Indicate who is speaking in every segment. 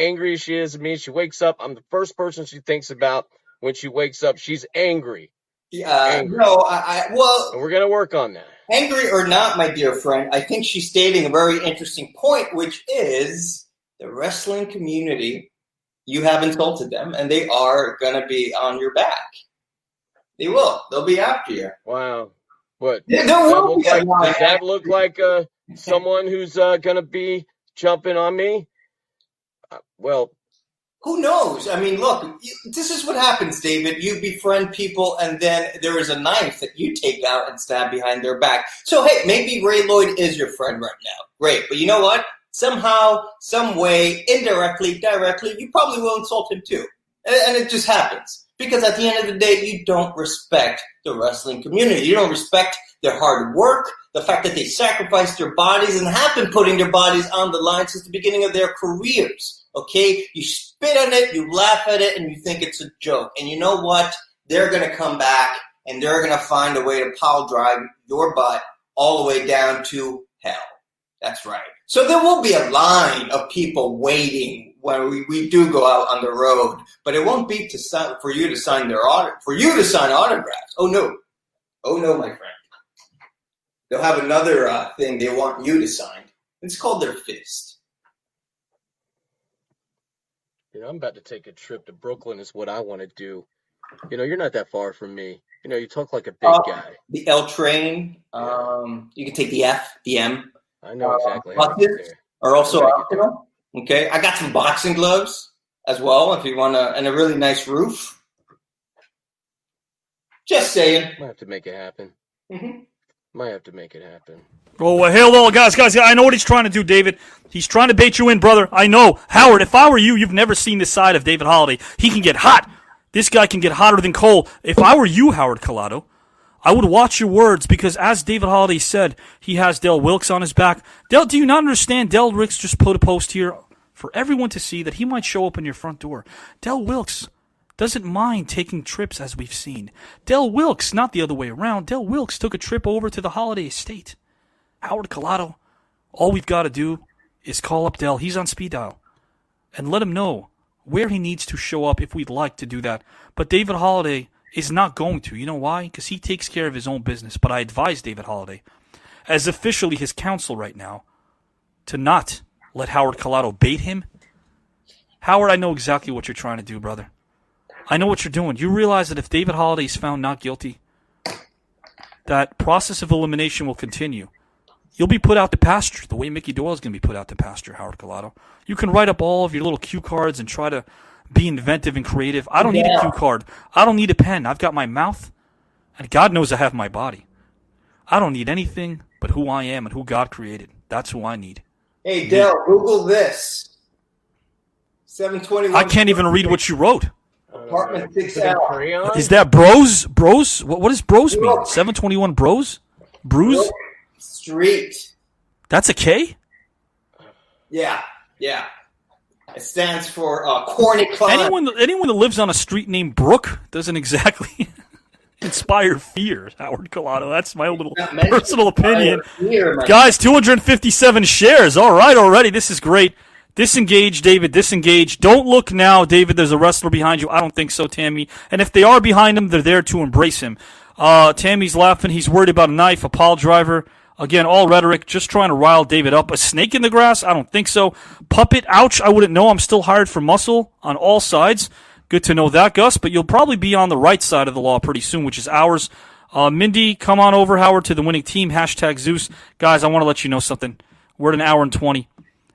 Speaker 1: angry as she is at me. She wakes up. I'm the first person she thinks about when she wakes up. She's angry. Angry.
Speaker 2: No,
Speaker 1: and we're going to work on that.
Speaker 2: Angry or not, my dear friend, I think she's stating a very interesting point, which is the wrestling community, you have insulted them, and they are going to be on your back. They will. They'll be after you.
Speaker 1: Wow. What?
Speaker 2: Does
Speaker 1: that look like someone who's going to be jumping on me? Well,
Speaker 2: who knows? I mean, look, this is what happens, David. You befriend people, and then there is a knife that you take out and stab behind their back. So, hey, maybe Ray Lloyd is your friend right now. Great. But you know what? Somehow, some way, indirectly, directly, you probably will insult him too. And it just happens. Because at the end of the day, you don't respect the wrestling community. You don't respect their hard work, the fact that they sacrificed their bodies and have been putting their bodies on the line since the beginning of their careers. Okay? You spit on it, you laugh at it, and you think it's a joke. And you know what? They're going to come back, and they're going to find a way to pile drive your butt all the way down to hell. That's right. So there will be a line of people waiting when we do go out on the road, but it won't be for you to sign autographs. Oh no, my friend. They'll have another thing they want you to sign. It's called their fist.
Speaker 1: I'm about to take a trip to Brooklyn is what I want to do. You're not that far from me. You talk like a big guy.
Speaker 2: The L train. You can take the F, the M.
Speaker 1: I know exactly how to get there.
Speaker 2: Are also optional. Okay, I got some boxing gloves as well if you want and a really nice roof. Just saying.
Speaker 1: Might have to make it happen.
Speaker 2: Mm-hmm.
Speaker 1: Might have to make it happen.
Speaker 3: Oh, hello, guys. I know what he's trying to do, David. He's trying to bait you in, brother. I know. Howard, if I were you, you've never seen this side of David Holiday. He can get hot. This guy can get hotter than coal. If I were you, Howard Collado, I would watch your words because, as David Holiday said, he has Del Wilkes on his back. Del, do you not understand? Del Wilkes just put a post here for everyone to see that he might show up in your front door. Del Wilkes doesn't mind taking trips, as we've seen. Del Wilkes, not the other way around, Del Wilkes took a trip over to the Holiday Estate. Howard Collado, all we've got to do is call up Del. He's on speed dial. And let him know where he needs to show up if we'd like to do that. But David Holiday is not going to. You know why? Because he takes care of his own business. But I advise David Holiday, as officially his counsel right now, to not let Howard Collado bait him. Howard, I know exactly what you're trying to do, brother. I know what you're doing. You realize that if David Holiday is found not guilty, that process of elimination will continue. You'll be put out to pasture the way Mickey Doyle is going to be put out to pasture, Howard Collado. You can write up all of your little cue cards and try to be inventive and creative. I don't need a cue card. I don't need a pen. I've got my mouth, and God knows I have my body. I don't need anything but who I am and who God created. That's who I need.
Speaker 2: Hey, Del, Google this. 721.
Speaker 3: I can't even read what you wrote.
Speaker 2: Apartment 6L.
Speaker 3: Is that bros? Bros? What does bros mean? 721 bros? Bruise?
Speaker 2: Street.
Speaker 3: That's a K?
Speaker 2: Yeah. It stands for corny climb.
Speaker 3: Anyone that lives on a street named Brook doesn't exactly inspire fear, Howard Collado. That's my little personal opinion. Guys, 257 shares. All right, already. This is great. Disengage, David, disengage. Don't look now, David. There's a wrestler behind you. I don't think so, Tammy. And if they are behind him, they're there to embrace him. Tammy's laughing. He's worried about a knife, a pile driver. Again, all rhetoric, just trying to rile David up. A snake in the grass? I don't think so. Puppet? Ouch, I wouldn't know. I'm still hired for muscle on all sides. Good to know that, Gus. But you'll probably be on the right side of the law pretty soon, which is ours. Mindy, come on over, Howard, to the winning team. Hashtag Zeus. Guys, I want to let you know something. We're at an hour and 20.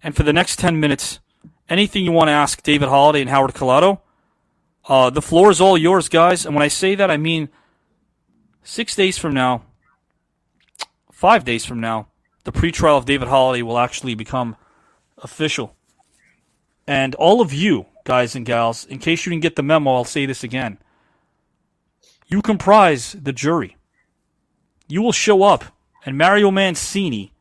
Speaker 3: And for the next 10 minutes, anything you want to ask David Holiday and Howard Collado, the floor is all yours, guys. And when I say that, I mean 6 days from now, 5 days from now, the pretrial of David Holiday will actually become official. And all of you, guys and gals, in case you didn't get the memo, I'll say this again. You comprise the jury. You will show up, and Mario Mancini,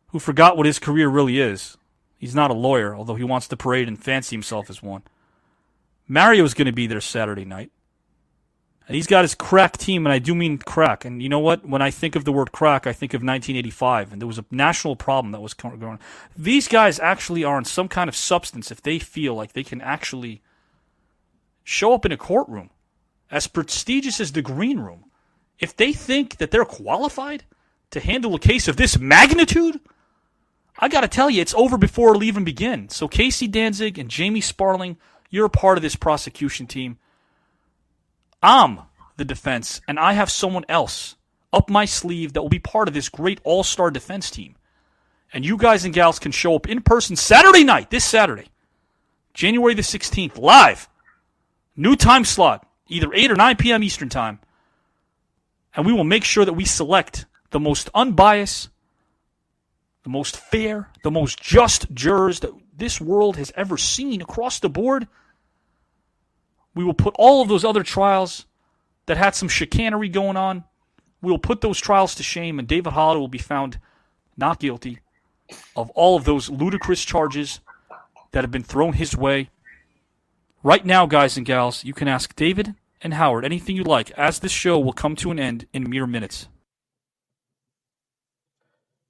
Speaker 3: who forgot what his career really is, he's not a lawyer, although he wants to parade and fancy himself as one. Mario's going to be there Saturday night. And he's got his crack team, and I do mean crack. And you know what? When I think of the word crack, I think of 1985, and there was a national problem that was going on. These guys actually are on some kind of substance if they feel like they can actually show up in a courtroom, as prestigious as the green room. If they think that they're qualified to handle a case of this magnitude, I got to tell you, it's over before it'll even begin. So Casey Danzig and Jamie Sparling, you're a part of this prosecution team. I'm the defense, and I have someone else up my sleeve that will be part of this great all-star defense team. And you guys and gals can show up in person Saturday night, this Saturday, January the 16th, live. New time slot, either 8 or 9 p.m. Eastern time. And we will make sure that we select the most unbiased, the most fair, the most just jurors that this world has ever seen across the board. We will put all of those other trials that had some chicanery going on, we will put those trials to shame, and David Holladay will be found not guilty of all of those ludicrous charges that have been thrown his way. Right now, guys and gals, you can ask David and Howard anything you like, as this show will come to an end in mere minutes.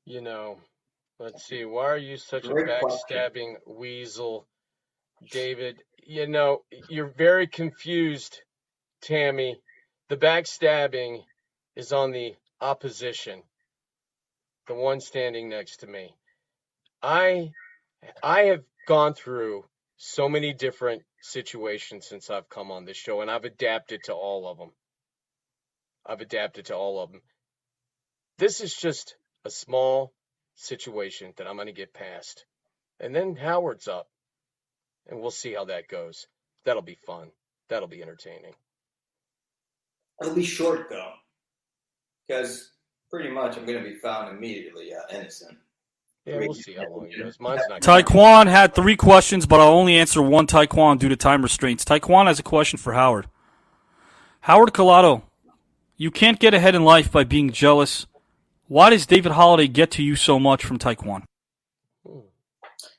Speaker 1: You know, let's see. Why are you such a
Speaker 2: Great question.
Speaker 1: backstabbing weasel, David? You know, you're very confused, Tammy. The backstabbing is on the opposition, the one standing next to me. I have gone through so many different situations since I've come on this show, and I've adapted to all of them. This is just a small situation that I'm going to get past. And then Howard's up, and we'll see how that goes. That'll be fun. That'll be entertaining.
Speaker 2: It'll be short, though, because pretty much I'm going to be found immediately innocent.
Speaker 1: Yeah, we'll see how long it goes. Mine's not.
Speaker 3: Taekwon had 3 questions, but I'll only answer one Taekwon due to time restraints. Taekwon has a question for Howard. Howard Collado, you can't get ahead in life by being jealous. Why does David Holladay get to you so much from Taekwon?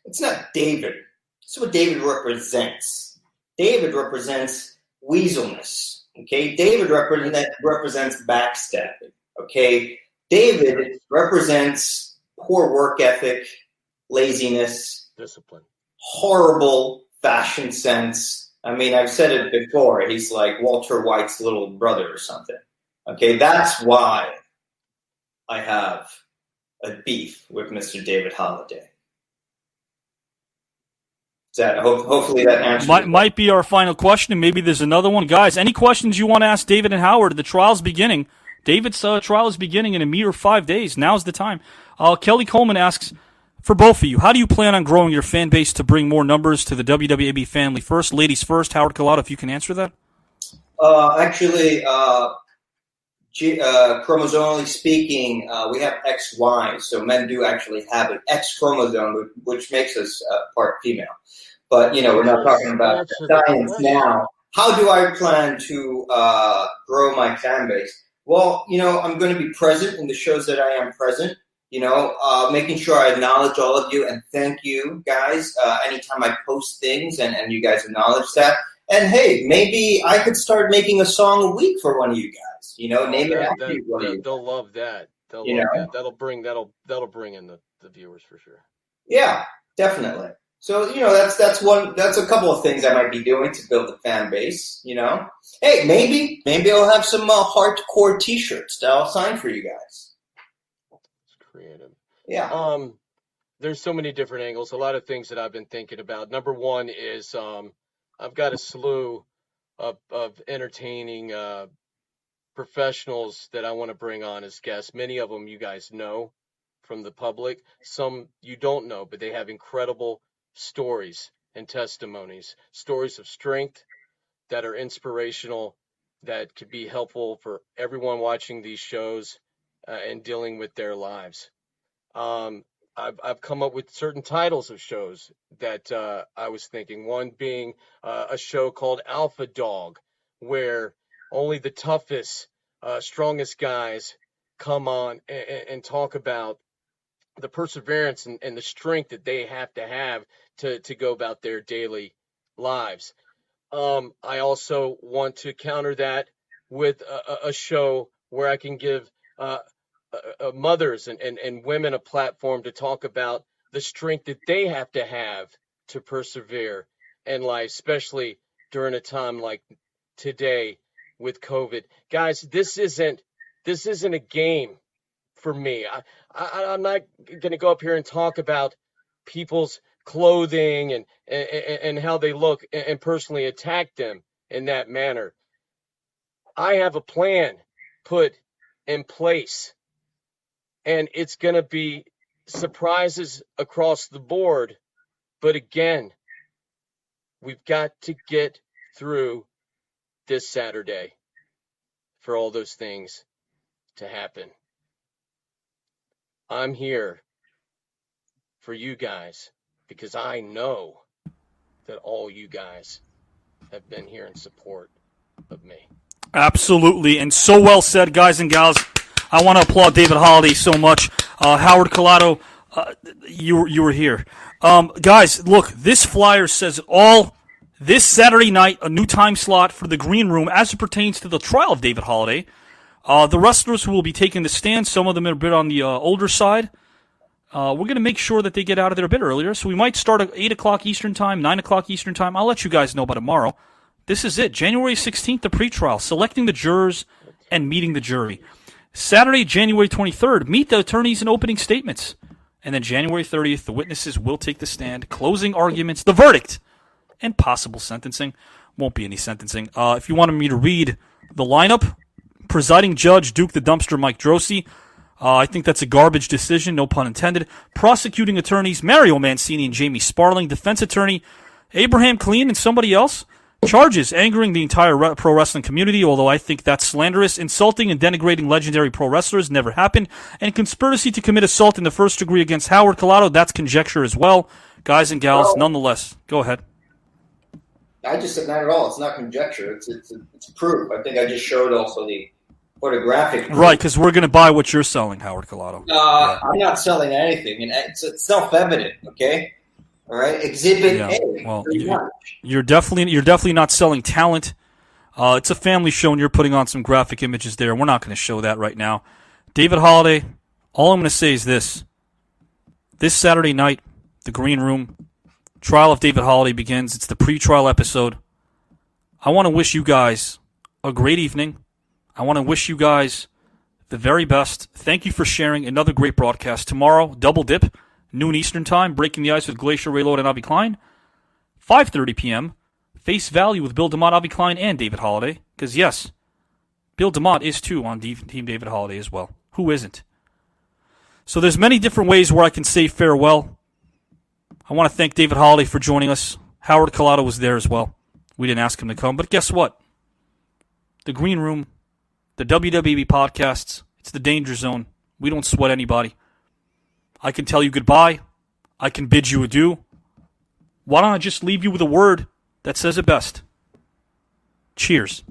Speaker 2: It's not David. It's what David represents. David represents weaselness. Okay, David represents backstabbing. Okay, David represents poor work ethic, laziness,
Speaker 1: Discipline.
Speaker 2: horrible fashion sense. I mean, I've said it before. He's like Walter White's little brother or something. Okay, that's why I have a beef with Mr. David Holladay. Hopefully that answers.
Speaker 3: Might be our final question, and maybe there's another one. Guys, any questions you want to ask David and Howard? The trial's beginning. David's trial is beginning in a mere 5 days. Now's the time. Kelly Coleman asks, for both of you, how do you plan on growing your fan base to bring more numbers to the WWAB family? First, ladies first. Howard Collado, if you can answer that.
Speaker 2: Actually, chromosomally speaking, we have XY, so men do actually have an X chromosome, which makes us part female. But, we're not talking about science now. How do I plan to grow my fan base? Well, I'm going to be present in the shows that I am present, making sure I acknowledge all of you and thank you guys anytime I post things and you guys acknowledge that. And hey, maybe I could start making a song a week for one of you guys. Name it after one of you.
Speaker 1: They'll love that. They'll love that. That'll bring in the viewers for sure.
Speaker 2: Yeah, definitely. So that's a couple of things I might be doing to build the fan base. Hey, maybe I'll have some hardcore T-shirts that I'll sign for you guys.
Speaker 1: It's creative.
Speaker 2: Yeah.
Speaker 1: There's so many different angles. A lot of things that I've been thinking about. Number one is I've got a slew of entertaining professionals that I want to bring on as guests. Many of them you guys know from the public. Some you don't know, but they have incredible stories and testimonies, stories of strength that are inspirational, that could be helpful for everyone watching these shows and dealing with their lives. I've come up with certain titles of shows that I was thinking. One being a show called Alpha Dog, where only the toughest, strongest guys come on and talk about the perseverance and the strength that they have to go about their daily lives. I also want to counter that with a show where I can give mothers and women a platform to talk about the strength that they have to persevere in life, especially during a time like today with COVID. Guys, this isn't a game for me. I'm not going to go up here and talk about people's clothing and how they look and personally attack them in that manner. I have a plan put in place, and it's going to be surprises across the board. But again, we've got to get through this Saturday for all those things to happen. I'm here for you guys because I know that all you guys have been here in support of me.
Speaker 3: Absolutely, and so well said, guys and gals. I want to applaud David Holiday so much. Howard Collado, you were here. Guys, look, this flyer says it all. This Saturday night, a new time slot for the Green Room as it pertains to the trial of David Holiday. The wrestlers who will be taking the stand, some of them are a bit on the older side. We're going to make sure that they get out of there a bit earlier, so we might start at 8 o'clock Eastern Time, 9 o'clock Eastern Time. I'll let you guys know by tomorrow. This is it. January 16th, the pretrial, selecting the jurors and meeting the jury. Saturday, January 23rd, meet the attorneys and opening statements. And then January 30th, the witnesses will take the stand, closing arguments, the verdict, and possible sentencing. Won't be any sentencing. If you wanted me to read the lineup, presiding judge, Duke the Dumpster, Mike Drosy. I think that's a garbage decision, no pun intended. Prosecuting attorneys, Mario Mancini and Jamie Sparling. Defense attorney, Abraham Clean and somebody else. Charges, angering the entire pro wrestling community, although I think that's slanderous. Insulting and denigrating legendary pro wrestlers, never happened. And conspiracy to commit assault in the first degree against Howard Collado, that's conjecture as well. Guys and gals, nonetheless. Go ahead.
Speaker 2: I just said not at all. It's not conjecture. It's proof. I think I just showed also the photographic proof.
Speaker 3: Right, because we're going to buy what you're selling, Howard Collado.
Speaker 2: I'm not selling anything, and it's self-evident. Okay, all right. Exhibit A.
Speaker 3: Well, you're definitely not selling talent. It's a family show, and you're putting on some graphic images there. We're not going to show that right now. David Holiday. All I'm going to say is this: this Saturday night, the Green Room. Trial of David Holiday begins. It's the pre-trial episode. I want to wish you guys a great evening. I want to wish you guys the very best. Thank you for sharing another great broadcast. Tomorrow, double dip, noon Eastern Time, Breaking the Ice with Glacier, Ray Lord, and Avi Klein. 5:30 p.m., Face Value with Bill DeMott, Avi Klein, and David Holiday. Because, yes, Bill DeMott is, too, on Team David Holiday as well. Who isn't? So there's many different ways where I can say farewell. I want to thank David Holiday for joining us. Howard Collado was there as well. We didn't ask him to come, but guess what? The Green Room, the WWE podcasts, it's the danger zone. We don't sweat anybody. I can tell you goodbye. I can bid you adieu. Why don't I just leave you with a word that says it best? Cheers.